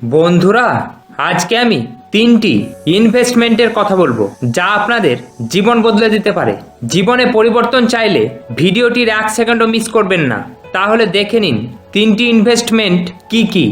বন্ধুরা, আজকে আমি তিনটি ইনভেস্টমেন্টের কথা বলবো যা আপনাদের জীবন বদলে দিতে পারে। জীবনে পরিবর্তন চাইলে ভিডিওটির 1 সেকেন্ডও মিস করবেন না। তাহলে দেখে নিন তিনটি ইনভেস্টমেন্ট কি কি।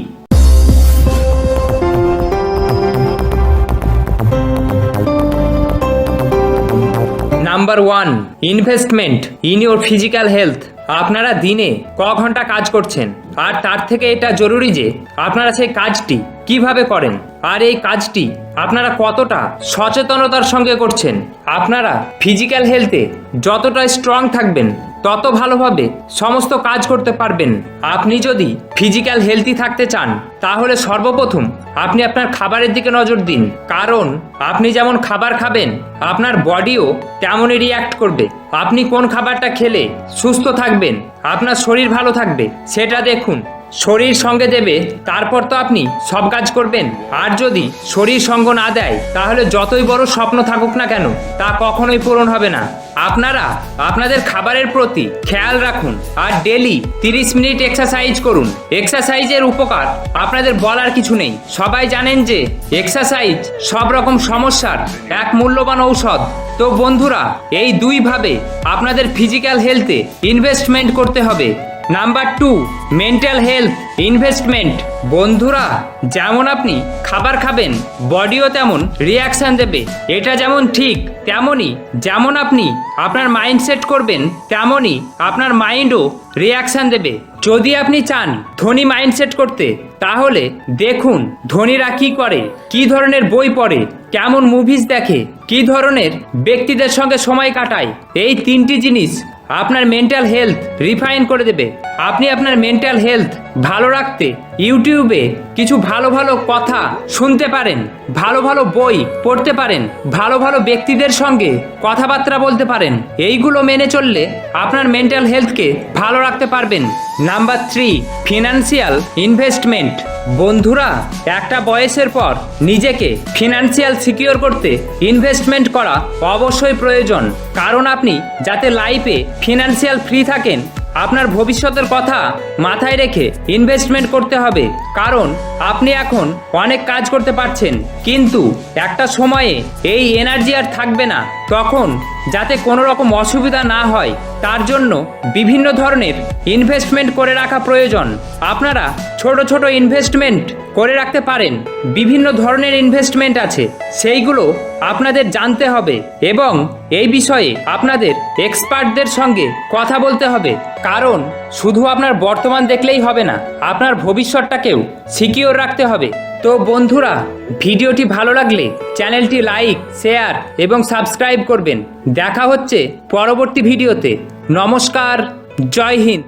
Number 1, investment in your physical health. আপনারা দিনে ক ঘন্টা কাজ করছেন, আর তার থেকে এটা জরুরি যে আপনারা সেই কাজটি কিভাবে করেন, আর এই কাজটি আপনারা কতটা সচেতনতার সঙ্গে করছেন। আপনারা ফিজিক্যাল হেলথে যতটা স্ট্রং থাকবেন তত ভালোভাবে সমস্ত কাজ করতে পারবেন। আপনি যদি ফিজিক্যাল হেলথি থাকতে চান তাহলে সর্বপ্রথম আপনি আপনার খাবারের দিকে নজর দিন, কারণ আপনি যেমন খাবার খাবেন আপনার বডিও তেমনই রিয়্যাক্ট করবে। আপনি কোন খাবারটা খেলে সুস্থ থাকবেন, আপনার শরীর ভালো থাকবে সেটা দেখুন। শরীর সঙ্গে দেবে তারপর তো আপনি সব কাজ করবেন। আর যদি শরীর সঙ্গ না দেয় তাহলে যতই বড় স্বপ্ন থাকুক না কেন তা কখনোই পূরণ হবে না। আপনারা আপনাদের খাবারের প্রতি খেয়াল রাখুন আর ডেলি 30 মিনিট এক্সারসাইজ করুন। এক্সারসাইজের উপকার আপনাদের বলার কিছু নেই। সবাই জানেন যে এক্সারসাইজ সব রকম সমস্যার এক মূল্যবান ঔষধ। তো বন্ধুরা, এই দুইভাবে আপনাদের ফিজিক্যাল হেলথে ইনভেস্টমেন্ট করতে হবে। Number 2, mental health investment. বন্ধুরা, যেমন আপনি খাবার খাবেন বডিও তেমন রিয়াকশন দেবে, এটা যেমন ঠিক তেমনই যেমন আপনি আপনার মাইন্ড সেট করবেন তেমনই আপনার মাইন্ডও রিয়াকশন দেবে। যদি আপনি চান ধনী মাইন্ডসেট করতে তাহলে দেখুন ধনীরা কি করে, কি ধরনের বই পড়ে, কেমন মুভিজ দেখে, কি ধরনের ব্যক্তিদের সঙ্গে সময় কাটায়। এই তিনটি জিনিস আপনার মেন্টাল হেলথ রিফাইন করে দেবে। আপনি আপনার মেন্টাল হেলথ ভালো রাখতে ইউটিউবে কিছু ভালো ভালো কথা শুনতে পারেন, ভালো ভালো বই পড়তে পারেন, ভালো ভালো ব্যক্তিদের সঙ্গে কথাবার্তা বলতে পারেন। এইগুলো মেনে চললে আপনার মেন্টাল হেলথকে ভালো রাখতে পারবেন। Number 3, financial investment. বন্ধুরা, একটা বয়সের পর নিজেকে ফিনান্সিয়াল সিকিউর করতে ইনভেস্টমেন্ট করা অবশ্যই প্রয়োজন, কারণ আপনি যাতে লাইফে ফিনান্সিয়াল ফ্রি থাকেন আপনার ভবিষ্যতের কথা মাথায় রেখে ইনভেস্টমেন্ট করতে হবে। কারণ আপনি এখন অনেক কাজ করতে পারছেন, কিন্তু একটা সময়ে এই এনার্জি আর থাকবে না। তখন যাতে কোনো রকম অসুবিধা না হয় তার জন্য বিভিন্ন ধরনের ইনভেস্টমেন্ট করে রাখা প্রয়োজন। আপনারা ছোট ছোট ইনভেস্টমেন্ট করে রাখতে পারেন। বিভিন্ন ধরনের ইনভেস্টমেন্ট আছে, সেইগুলো আপনাদের জানতে হবে এবং এই বিষয়ে আপনাদের এক্সপার্টদের সঙ্গে কথা বলতে হবে। কারণ শুধু আপনার বর্তমান দেখলেই হবে না, আপনার ভবিষ্যৎটাকেও সিকিউর রাখতে হবে। তো বন্ধুরা, ভিডিওটি ভালো লাগলে চ্যানেলটি লাইক, শেয়ার এবং সাবস্ক্রাইব করবেন। দেখা হচ্ছে পরবর্তী ভিডিওতে। নমস্কার, জয় হিন্দ।